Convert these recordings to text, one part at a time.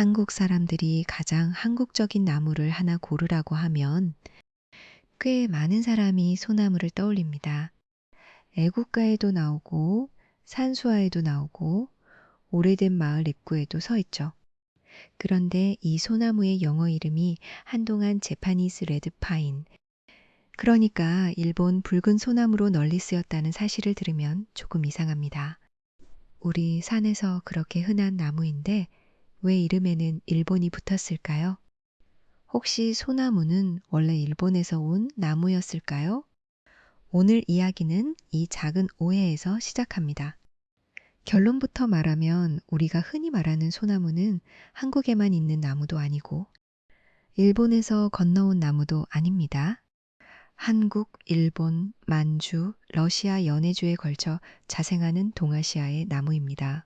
한국 사람들이 가장 한국적인 나무를 하나 고르라고 하면 꽤 많은 사람이 소나무를 떠올립니다. 애국가에도 나오고 산수화에도 나오고 오래된 마을 입구에도 서 있죠. 그런데 이 소나무의 영어 이름이 한동안 제파니스 레드파인, 그러니까 일본 붉은 소나무로 널리 쓰였다는 사실을 들으면 조금 이상합니다. 우리 산에서 그렇게 흔한 나무인데 왜 이름에는 일본이 붙었을까요? 혹시 소나무는 원래 일본에서 온 나무였을까요? 오늘 이야기는 이 작은 오해에서 시작합니다. 결론부터 말하면 우리가 흔히 말하는 소나무는 한국에만 있는 나무도 아니고 일본에서 건너온 나무도 아닙니다. 한국, 일본, 만주, 러시아 연해주에 걸쳐 자생하는 동아시아의 나무입니다.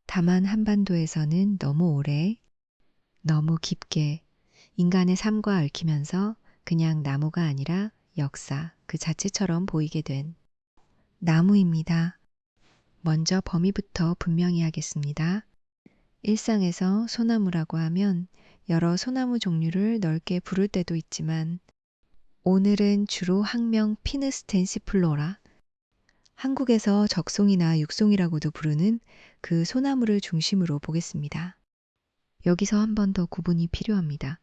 다만 한반도에서는 너무 오래, 너무 깊게 인간의 삶과 얽히면서 그냥 나무가 아니라 역사 그 자체처럼 보이게 된 나무입니다. 먼저 범위부터 분명히 하겠습니다. 일상에서 소나무라고 하면 여러 소나무 종류를 넓게 부를 때도 있지만 오늘은 주로 학명 피누스 덴시플로라, 한국에서 적송이나 육송이라고도 부르는 그 소나무를 중심으로 보겠습니다. 여기서 한 번 더 구분이 필요합니다.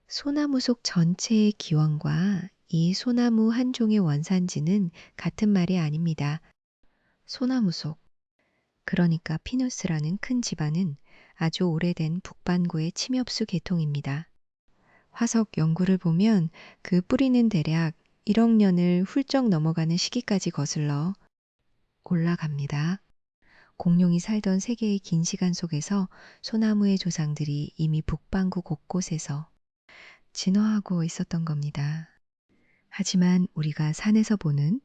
소나무 속 전체의 기원과 이 소나무 한 종의 원산지는 같은 말이 아닙니다. 소나무 속, 그러니까 피누스라는 큰 집안은 아주 오래된 북반구의 침엽수 계통입니다. 화석 연구를 보면 그 뿌리는 대략 1억 년을 훌쩍 넘어가는 시기까지 거슬러 올라갑니다. 공룡이 살던 세계의 긴 시간 속에서 소나무의 조상들이 이미 북반구 곳곳에서 진화하고 있었던 겁니다. 하지만 우리가 산에서 보는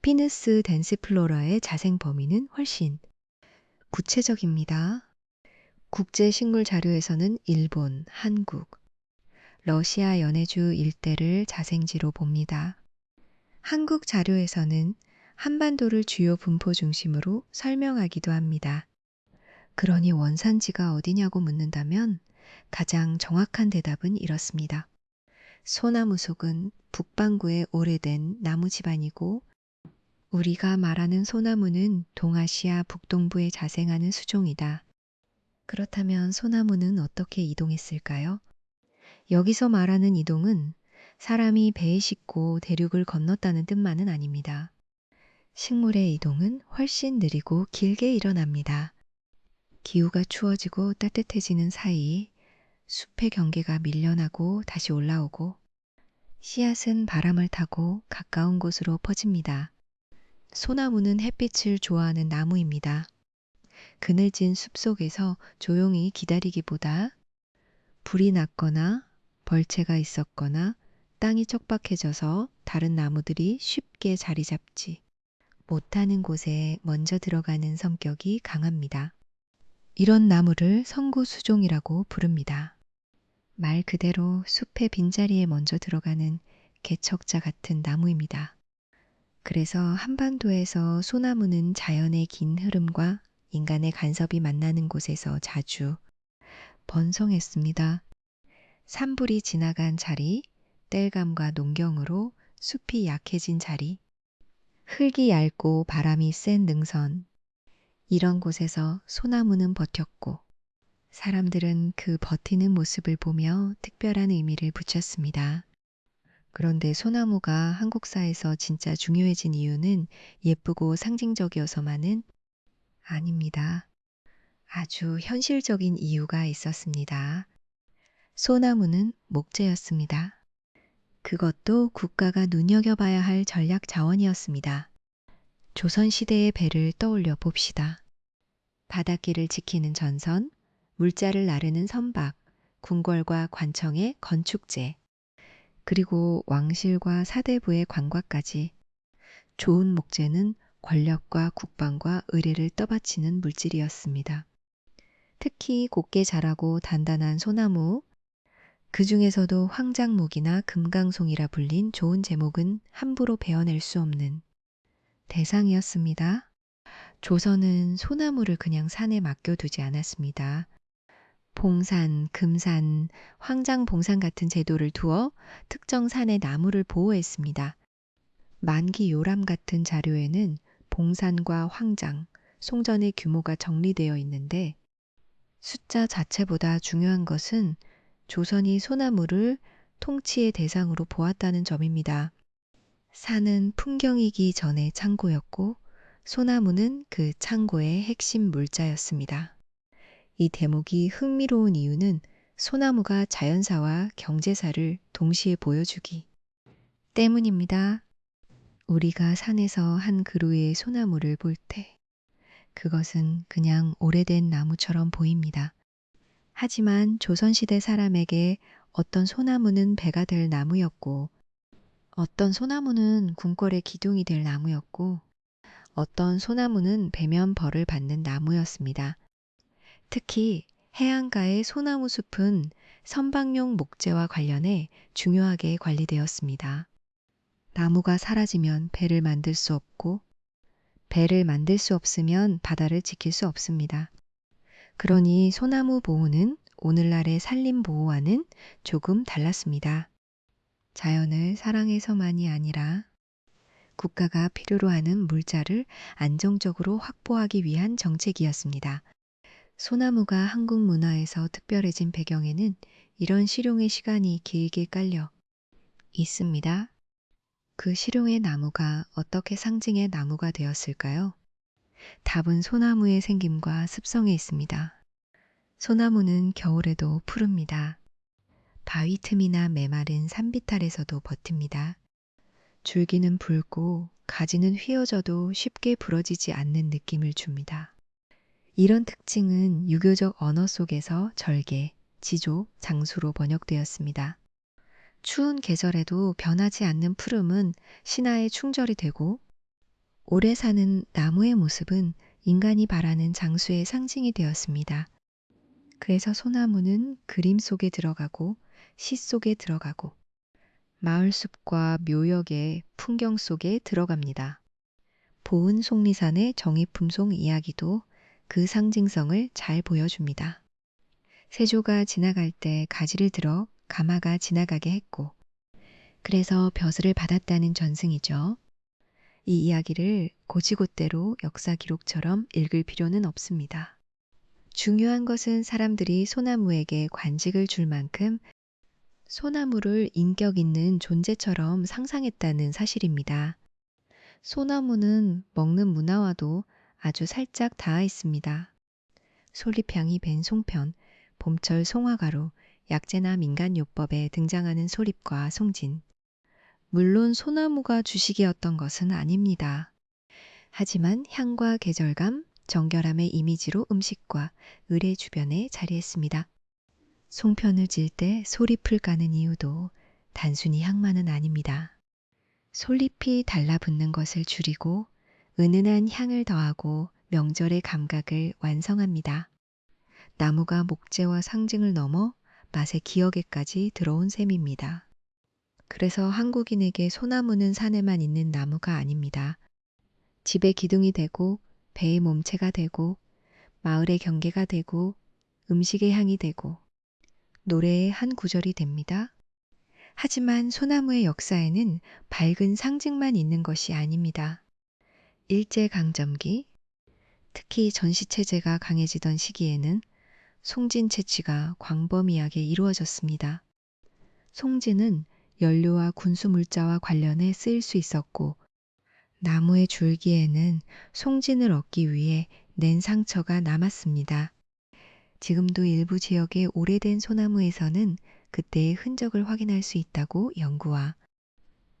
피누스 덴시플로라의 자생 범위는 훨씬 구체적입니다. 국제식물 자료에서는 일본, 한국, 러시아 연해주 일대를 자생지로 봅니다. 한국 자료에서는 한반도를 주요 분포 중심으로 설명하기도 합니다. 그러니 원산지가 어디냐고 묻는다면 가장 정확한 대답은 이렇습니다. 소나무 속은 북반구의 오래된 나무 집안이고 우리가 말하는 소나무는 동아시아 북동부에 자생하는 수종이다. 그렇다면 소나무는 어떻게 이동했을까요? 여기서 말하는 이동은 사람이 배에 싣고 대륙을 건넜다는 뜻만은 아닙니다. 식물의 이동은 훨씬 느리고 길게 일어납니다. 기후가 추워지고 따뜻해지는 사이 숲의 경계가 밀려나고 다시 올라오고 씨앗은 바람을 타고 가까운 곳으로 퍼집니다. 소나무는 햇빛을 좋아하는 나무입니다. 그늘진 숲 속에서 조용히 기다리기보다 불이 났거나 벌채가 있었거나 땅이 척박해져서 다른 나무들이 쉽게 자리 잡지 못하는 곳에 먼저 들어가는 성격이 강합니다. 이런 나무를 성구수종이라고 부릅니다. 말 그대로 숲의 빈자리에 먼저 들어가는 개척자 같은 나무입니다. 그래서 한반도에서 소나무는 자연의 긴 흐름과 인간의 간섭이 만나는 곳에서 자주 번성했습니다. 산불이 지나간 자리, 땔감과 농경으로 숲이 약해진 자리, 흙이 얇고 바람이 센 능선, 이런 곳에서 소나무는 버텼고 사람들은 그 버티는 모습을 보며 특별한 의미를 붙였습니다. 그런데 소나무가 한국사에서 진짜 중요해진 이유는 예쁘고 상징적이어서만은 아닙니다. 아주 현실적인 이유가 있었습니다. 소나무는 목재였습니다. 그것도 국가가 눈여겨봐야 할 전략 자원이었습니다. 조선시대의 배를 떠올려 봅시다. 바닷길을 지키는 전선, 물자를 나르는 선박, 궁궐과 관청의 건축재, 그리고 왕실과 사대부의 관과까지 좋은 목재는 권력과 국방과 의례를 떠받치는 물질이었습니다. 특히 곱게 자라고 단단한 소나무, 그 중에서도 황장목이나 금강송이라 불린 좋은 제목은 함부로 베어낼 수 없는 대상이었습니다. 조선은 소나무를 그냥 산에 맡겨두지 않았습니다. 봉산, 금산, 황장봉산 같은 제도를 두어 특정 산의 나무를 보호했습니다. 만기 요람 같은 자료에는 봉산과 황장, 송전의 규모가 정리되어 있는데 숫자 자체보다 중요한 것은 조선이 소나무를 통치의 대상으로 보았다는 점입니다. 산은 풍경이기 전에 창고였고 소나무는 그 창고의 핵심 물자였습니다. 이 대목이 흥미로운 이유는 소나무가 자연사와 경제사를 동시에 보여주기 때문입니다. 우리가 산에서 한 그루의 소나무를 볼 때 그것은 그냥 오래된 나무처럼 보입니다. 하지만 조선시대 사람에게 어떤 소나무는 배가 될 나무였고 어떤 소나무는 궁궐의 기둥이 될 나무였고 어떤 소나무는 배면 벌을 받는 나무였습니다. 특히 해안가의 소나무 숲은 선박용 목재와 관련해 중요하게 관리되었습니다. 나무가 사라지면 배를 만들 수 없고 배를 만들 수 없으면 바다를 지킬 수 없습니다. 그러니 소나무 보호는 오늘날의 산림 보호와는 조금 달랐습니다. 자연을 사랑해서만이 아니라 국가가 필요로 하는 물자를 안정적으로 확보하기 위한 정책이었습니다. 소나무가 한국 문화에서 특별해진 배경에는 이런 실용의 시간이 길게 깔려 있습니다. 그 실용의 나무가 어떻게 상징의 나무가 되었을까요? 답은 소나무의 생김과 습성에 있습니다. 소나무는 겨울에도 푸릅니다. 바위 틈이나 메마른 산비탈에서도 버팁니다. 줄기는 붉고 가지는 휘어져도 쉽게 부러지지 않는 느낌을 줍니다. 이런 특징은 유교적 언어 속에서 절개, 지조, 장수로 번역되었습니다. 추운 계절에도 변하지 않는 푸름은 신화의 충절이 되고 오래 사는 나무의 모습은 인간이 바라는 장수의 상징이 되었습니다. 그래서 소나무는 그림 속에 들어가고 시 속에 들어가고 마을숲과 묘역의 풍경 속에 들어갑니다. 보은 속리산의 정의품송 이야기도 그 상징성을 잘 보여줍니다. 세조가 지나갈 때 가지를 들어 가마가 지나가게 했고 그래서 벼슬을 받았다는 전승이죠. 이 이야기를 고지고대로 역사 기록처럼 읽을 필요는 없습니다. 중요한 것은 사람들이 소나무에게 관직을 줄 만큼 소나무를 인격 있는 존재처럼 상상했다는 사실입니다. 소나무는 먹는 문화와도 아주 살짝 닿아 있습니다. 솔잎향이 밴 송편, 봄철 송화가루, 약재나 민간요법에 등장하는 솔잎과 송진. 물론 소나무가 주식이었던 것은 아닙니다. 하지만 향과 계절감, 정결함의 이미지로 음식과 의례 주변에 자리했습니다. 송편을 찔 때 솔잎을 까는 이유도 단순히 향만은 아닙니다. 솔잎이 달라붙는 것을 줄이고 은은한 향을 더하고 명절의 감각을 완성합니다. 나무가 목재와 상징을 넘어 맛의 기억에까지 들어온 셈입니다. 그래서 한국인에게 소나무는 산에만 있는 나무가 아닙니다. 집의 기둥이 되고 배의 몸체가 되고 마을의 경계가 되고 음식의 향이 되고 노래의 한 구절이 됩니다. 하지만 소나무의 역사에는 밝은 상징만 있는 것이 아닙니다. 일제강점기, 특히 전시체제가 강해지던 시기에는 송진 채취가 광범위하게 이루어졌습니다. 송진은 연료와 군수물자와 관련해 쓰일 수 있었고 나무의 줄기에는 송진을 얻기 위해 낸 상처가 남았습니다. 지금도 일부 지역의 오래된 소나무에서는 그때의 흔적을 확인할 수 있다고 연구와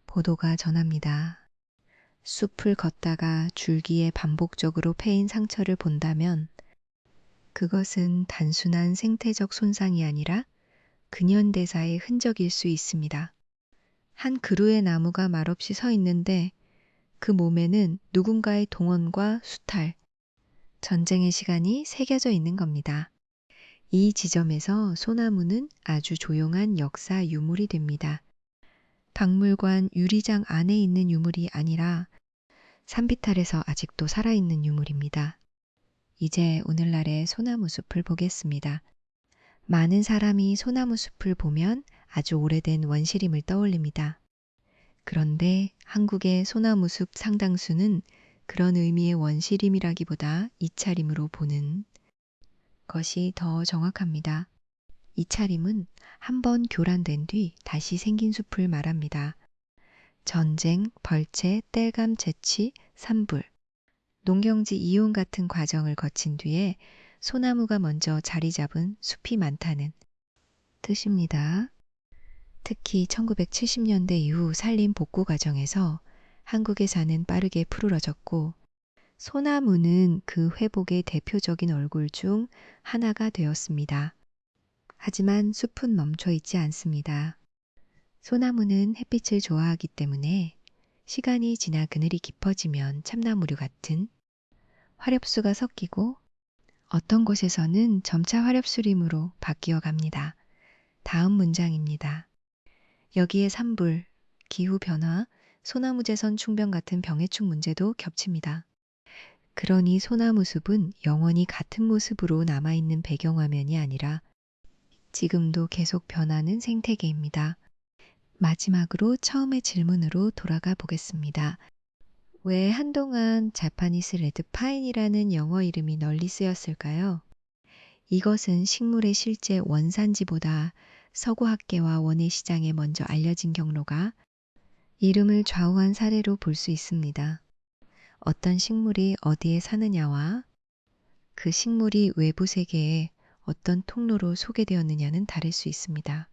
보도가 전합니다. 숲을 걷다가 줄기에 반복적으로 패인 상처를 본다면 그것은 단순한 생태적 손상이 아니라 근현대사의 흔적일 수 있습니다. 한 그루의 나무가 말없이 서 있는데 그 몸에는 누군가의 동원과 수탈, 전쟁의 시간이 새겨져 있는 겁니다. 이 지점에서 소나무는 아주 조용한 역사 유물이 됩니다. 박물관 유리장 안에 있는 유물이 아니라 산비탈에서 아직도 살아있는 유물입니다. 이제 오늘날의 소나무 숲을 보겠습니다. 많은 사람이 소나무 숲을 보면 아주 오래된 원시림을 떠올립니다. 그런데 한국의 소나무 숲 상당수는 그런 의미의 원시림이라기보다 이차림으로 보는 것이 더 정확합니다. 이차림은 한번 교란된 뒤 다시 생긴 숲을 말합니다. 전쟁, 벌채, 땔감 채취, 산불, 농경지 이용 같은 과정을 거친 뒤에 소나무가 먼저 자리 잡은 숲이 많다는 뜻입니다. 특히 1970년대 이후 산림 복구 과정에서 한국의 산은 빠르게 푸르러졌고 소나무는 그 회복의 대표적인 얼굴 중 하나가 되었습니다. 하지만 숲은 멈춰 있지 않습니다. 소나무는 햇빛을 좋아하기 때문에 시간이 지나 그늘이 깊어지면 참나무류 같은 화렵수가 섞이고 어떤 곳에서는 점차 화렵수림으로 바뀌어 갑니다. 다음 문장입니다. 여기에 산불, 기후변화, 소나무재선 충병 같은 병해충 문제도 겹칩니다. 그러니 소나무 숲은 영원히 같은 모습으로 남아있는 배경화면이 아니라 지금도 계속 변하는 생태계입니다. 마지막으로 처음의 질문으로 돌아가 보겠습니다. 왜 한동안 자파니스 레드파인이라는 영어 이름이 널리 쓰였을까요? 이것은 식물의 실제 원산지보다 서구학계와 원예시장에 먼저 알려진 경로가 이름을 좌우한 사례로 볼 수 있습니다. 어떤 식물이 어디에 사느냐와 그 식물이 외부 세계에 어떤 통로로 소개되었느냐는 다를 수 있습니다.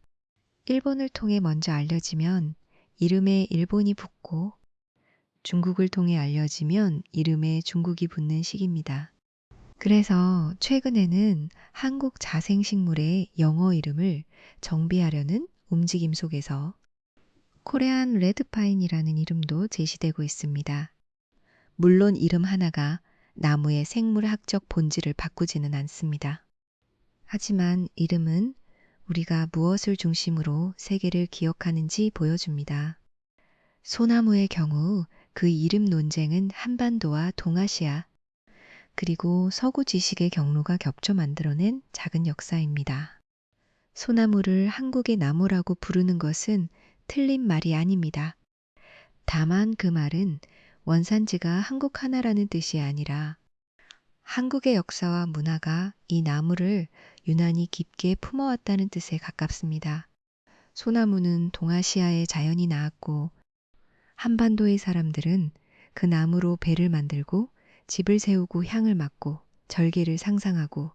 일본을 통해 먼저 알려지면 이름에 일본이 붙고 중국을 통해 알려지면 이름에 중국이 붙는 식입니다. 그래서 최근에는 한국 자생식물의 영어 이름을 정비하려는 움직임 속에서 코레안 레드파인이라는 이름도 제시되고 있습니다. 물론 이름 하나가 나무의 생물학적 본질을 바꾸지는 않습니다. 하지만 이름은 우리가 무엇을 중심으로 세계를 기억하는지 보여줍니다. 소나무의 경우 그 이름 논쟁은 한반도와 동아시아, 그리고 서구 지식의 경로가 겹쳐 만들어낸 작은 역사입니다. 소나무를 한국의 나무라고 부르는 것은 틀린 말이 아닙니다. 다만 그 말은 원산지가 한국 하나라는 뜻이 아니라 한국의 역사와 문화가 이 나무를 유난히 깊게 품어왔다는 뜻에 가깝습니다. 소나무는 동아시아의 자연이 낳았고 한반도의 사람들은 그 나무로 배를 만들고 집을 세우고 향을 맡고 절개를 상상하고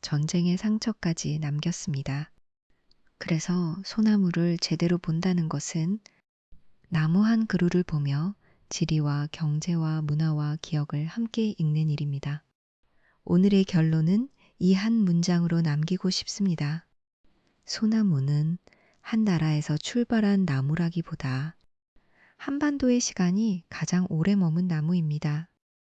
전쟁의 상처까지 남겼습니다. 그래서 소나무를 제대로 본다는 것은 나무 한 그루를 보며 지리와 경제와 문화와 기억을 함께 읽는 일입니다. 오늘의 결론은 이 한 문장으로 남기고 싶습니다. 소나무는 한 나라에서 출발한 나무라기보다 한반도의 시간이 가장 오래 머문 나무입니다.